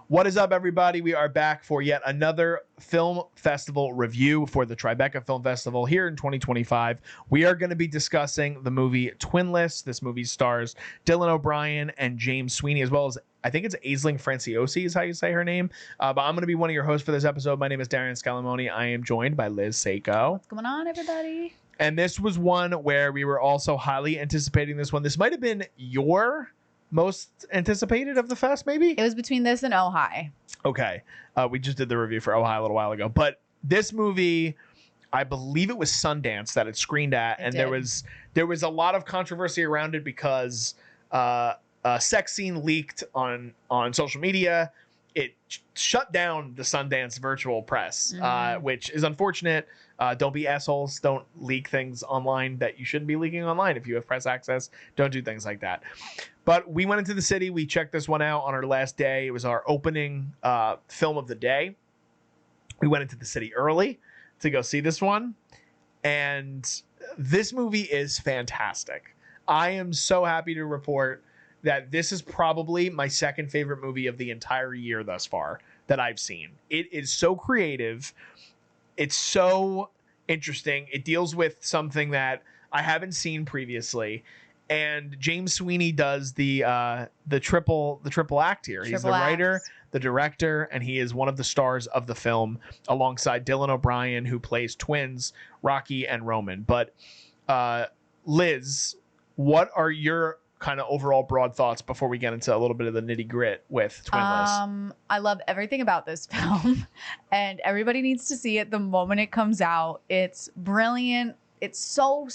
What is up, everybody? We are back for yet another film festival review for the Tribeca Film Festival here in 2025. We are going to be discussing the movie Twinless. This movie stars Dylan O'Brien and James Sweeney, as well as I think it's Aisling Franciosi is how you say her name. But I'm going to be one of your hosts for this episode. My name is Darian Liz. I am joined by Liz Seiko. What's going on, everybody? And this was one where we were also highly anticipating this one. This might have been your most anticipated of the fest, maybe? It was between this and Ojai. Okay. We just did the review for Ojai a little while ago. But this movie, I believe it was Sundance that it screened at. And there was a lot of controversy around it because a sex scene leaked on social media. It shut down the Sundance virtual press, which is unfortunate. Don't be assholes. Don't leak things online that you shouldn't be leaking online. If you have press access, don't do things like that. But we went into the city. We checked this one out on our last day. It was our opening film of the day. We went into the city early to go see this one. And this movie is fantastic. I am so happy to report that this is probably my second favorite movie of the entire year thus far that I've seen. It is so creative. It's so interesting. It deals with something that I haven't seen previously. And James Sweeney does the triple act here. He's the writer, the director, and he is one of the stars of the film alongside Dylan O'Brien, who plays twins, Rocky and Roman. But Liz, what are your kind of overall broad thoughts before we get into a little bit of the nitty grit with Twinless? I love everything about this film, and everybody needs to see it the moment it comes out. It's brilliant. It's so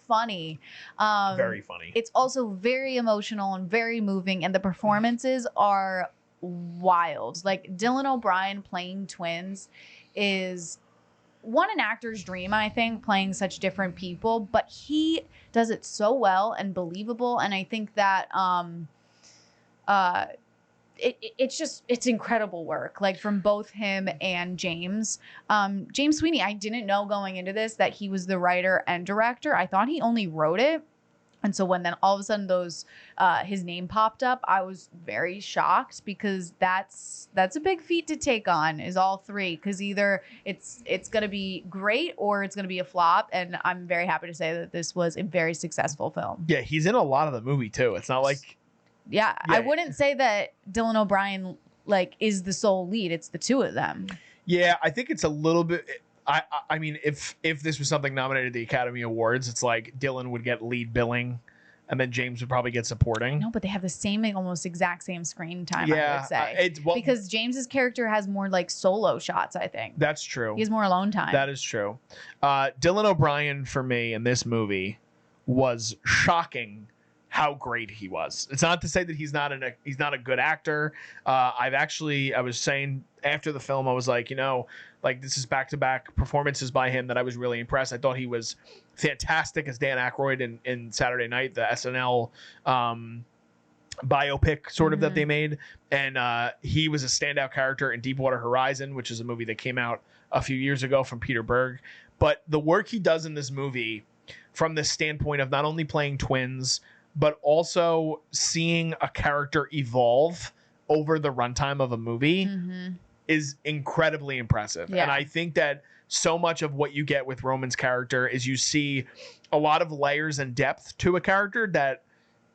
funny. Very funny. It's also very emotional and very moving, and the performances are wild. Like Dylan O'Brien playing twins is an actor's dream, I think, playing such different people, but he does it so well and believable. And I think that it's incredible work, like from both him and James. James Sweeney, I didn't know going into this that he was the writer and director. I thought he only wrote it. And so when then all of a sudden those his name popped up, I was very shocked, because that's a big feat to take on, is all three, because either it's going to be great or it's going to be a flop. And I'm very happy to say that this was a very successful film. Yeah, he's in a lot of the movie too. It's not like I wouldn't say that Dylan O'Brien is the sole lead. It's the two of them. Yeah, I think it's a little bit. I mean, if this was something nominated at the Academy Awards, it's like Dylan would get lead billing, and then James would probably get supporting. No, but they have the same, almost exact same screen time. I would say, because James's character has more solo shots. I think that's true. He has more alone time. That is true. Dylan O'Brien for me in this movie was shocking how great he was. It's not to say that he's not a good actor. I was saying after the film, I was like, this is back-to-back performances by him that I was really impressed. I thought he was fantastic as Dan Aykroyd in Saturday Night, the SNL biopic sort of that they made. And he was a standout character in Deepwater Horizon, which is a movie that came out a few years ago from Peter Berg. But the work he does in this movie, from the standpoint of not only playing twins, but also seeing a character evolve over the runtime of a movie, is incredibly impressive. Yeah. And I think that so much of what you get with Roman's character is you see a lot of layers and depth to a character that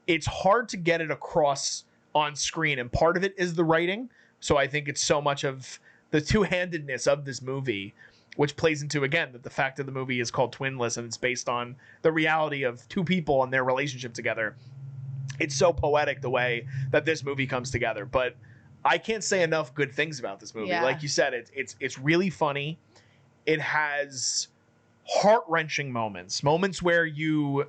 it's hard to get it across on screen. And part of it is the writing. So I think it's so much of the two-handedness of this movie, which plays into, again, that the fact that the movie is called Twinless and it's based on the reality of two people and their relationship together. It's so poetic the way that this movie comes together. But I can't say enough good things about this movie. Yeah. Like you said, it's really funny. It has heart-wrenching moments where you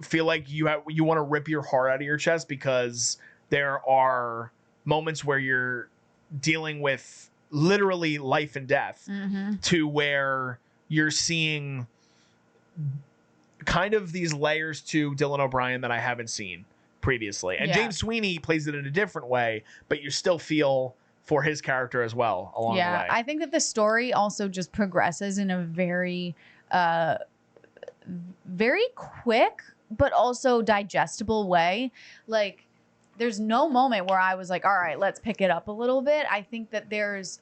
feel like you want to rip your heart out of your chest, because there are moments where you're dealing with literally life and death, to where you're seeing kind of these layers to Dylan O'Brien that I haven't seen previously. And James Sweeney plays it in a different way, but you still feel for his character as well along the way. I think that the story also just progresses in a very, very quick, but also digestible way. Like, there's no moment where I was like, all right, let's pick it up a little bit. I think that there's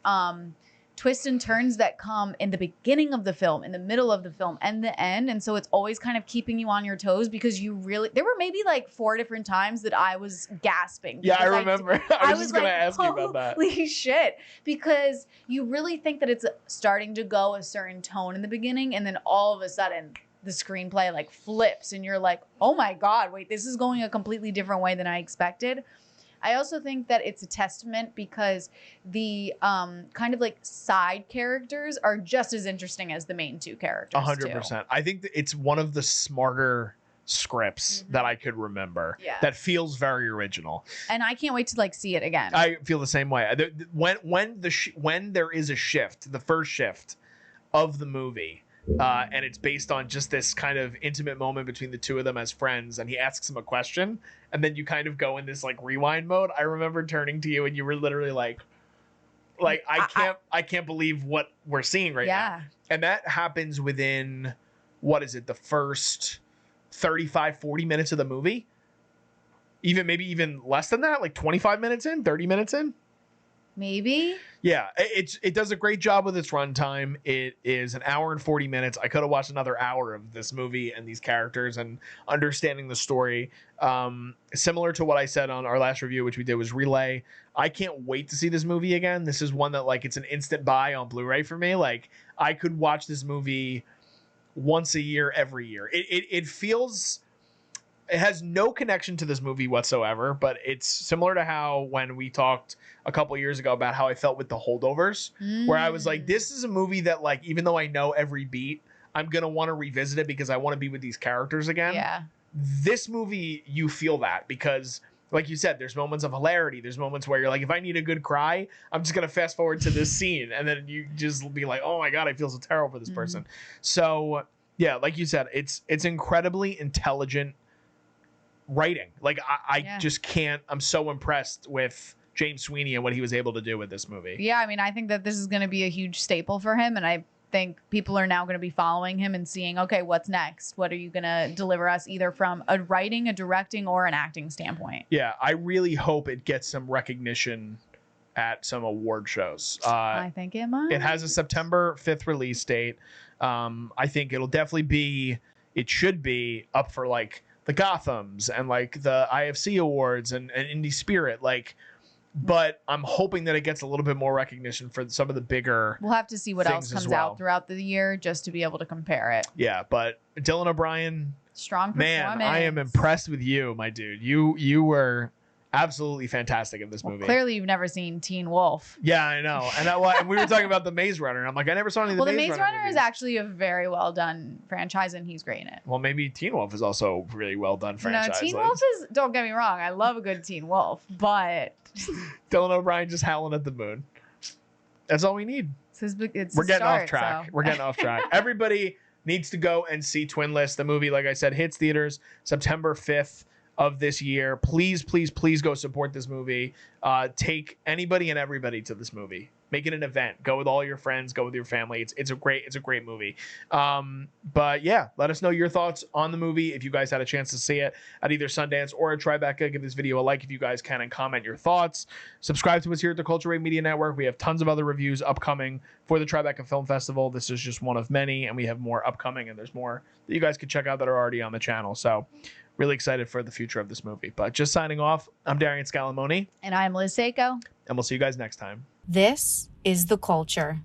twists and turns that come in the beginning of the film, in the middle of the film, and the end. And so it's always kind of keeping you on your toes because you really, there were maybe like 4 different times that I was gasping. Yeah, I remember. I was just going to ask you about that. Holy shit. Because you really think that it's starting to go a certain tone in the beginning. And then all of a sudden the screenplay like flips and you're like, oh my God, wait, this is going a completely different way than I expected. I also think that it's a testament because the kind of like side characters are just as interesting as the main 2 characters. 100%. I think that it's one of the smarter scripts that I could remember. Yeah. That feels very original. And I can't wait to like see it again. I feel the same way. When there is a shift, the first shift of the movie, and it's based on just this kind of intimate moment between the 2 of them as friends, and he asks him a question, and then you kind of go in this like rewind mode. I remember turning to you and you were literally like I can't believe what we're seeing right now. And that happens within, what is it, the first 35-40 minutes of the movie, maybe even less than that, like 25 minutes in, 30 minutes in. Maybe. Yeah, it does a great job with its runtime. It is an hour and 40 minutes. I could have watched another hour of this movie and these characters and understanding the story. Similar to what I said on our last review, which we did was Relay. I can't wait to see this movie again. This is one that like it's an instant buy on Blu-ray for me. Like I could watch this movie once a year, every year. It feels. It has no connection to this movie whatsoever, but it's similar to how when we talked a couple years ago about how I felt with The Holdovers, where I was like, this is a movie that like, even though I know every beat, I'm going to want to revisit it because I want to be with these characters again. Yeah. This movie, you feel that because like you said, there's moments of hilarity. There's moments where you're like, if I need a good cry, I'm just going to fast forward to this scene. And then you just be like, oh my God, I feel so terrible for this person. So yeah, like you said, it's incredibly intelligent writing. Like I just can't. I'm so impressed with James Sweeney and what he was able to do with this movie. Yeah, I mean, I think that this is going to be a huge staple for him, and I think people are now going to be following him and seeing, okay, what's next? What are you going to deliver us, either from a writing, a directing, or an acting standpoint? Yeah, I really hope it gets some recognition at some award shows. I think it might. It has a September 5th release date. I think it'll definitely be. It should be up for like the Gothams and like the IFC awards and Indie Spirit, like, but I'm hoping that it gets a little bit more recognition for some of the bigger. We'll have to see what else comes out throughout the year just to be able to compare it. Yeah, but Dylan O'Brien, strong performance. Man, I am impressed with you, my dude. You were absolutely fantastic in this movie. Clearly, you've never seen Teen Wolf. Yeah, I know. And we were talking about The Maze Runner. And I'm like, I never saw any of the Maze Runner. Well, The Maze Runner movies. is actually a very well done franchise, and he's great in it. Well, maybe Teen Wolf is also a really well done franchise. No, Teen Wolf is, don't get me wrong, I love a good Teen Wolf, but Dylan O'Brien just howling at the moon. That's all we need. We're getting off track. We're getting off track. Everybody needs to go and see Twinless. The movie, like I said, hits theaters September 5th. Of this year. Please, please, please go support this movie. Take anybody and everybody to this movie. Make it an event. Go with all your friends. Go with your family. It's a great movie. But yeah, let us know your thoughts on the movie. If you guys had a chance to see it at either Sundance or at Tribeca, give this video a like if you guys can and comment your thoughts. Subscribe to us here at the Culture Wave Media Network. We have tons of other reviews upcoming for the Tribeca Film Festival. This is just one of many, and we have more upcoming, and there's more that you guys can check out that are already on the channel. So really excited for the future of this movie. But just signing off, I'm Darian Scalamoni. And I'm Liz Seiko. And we'll see you guys next time. This is The Culture.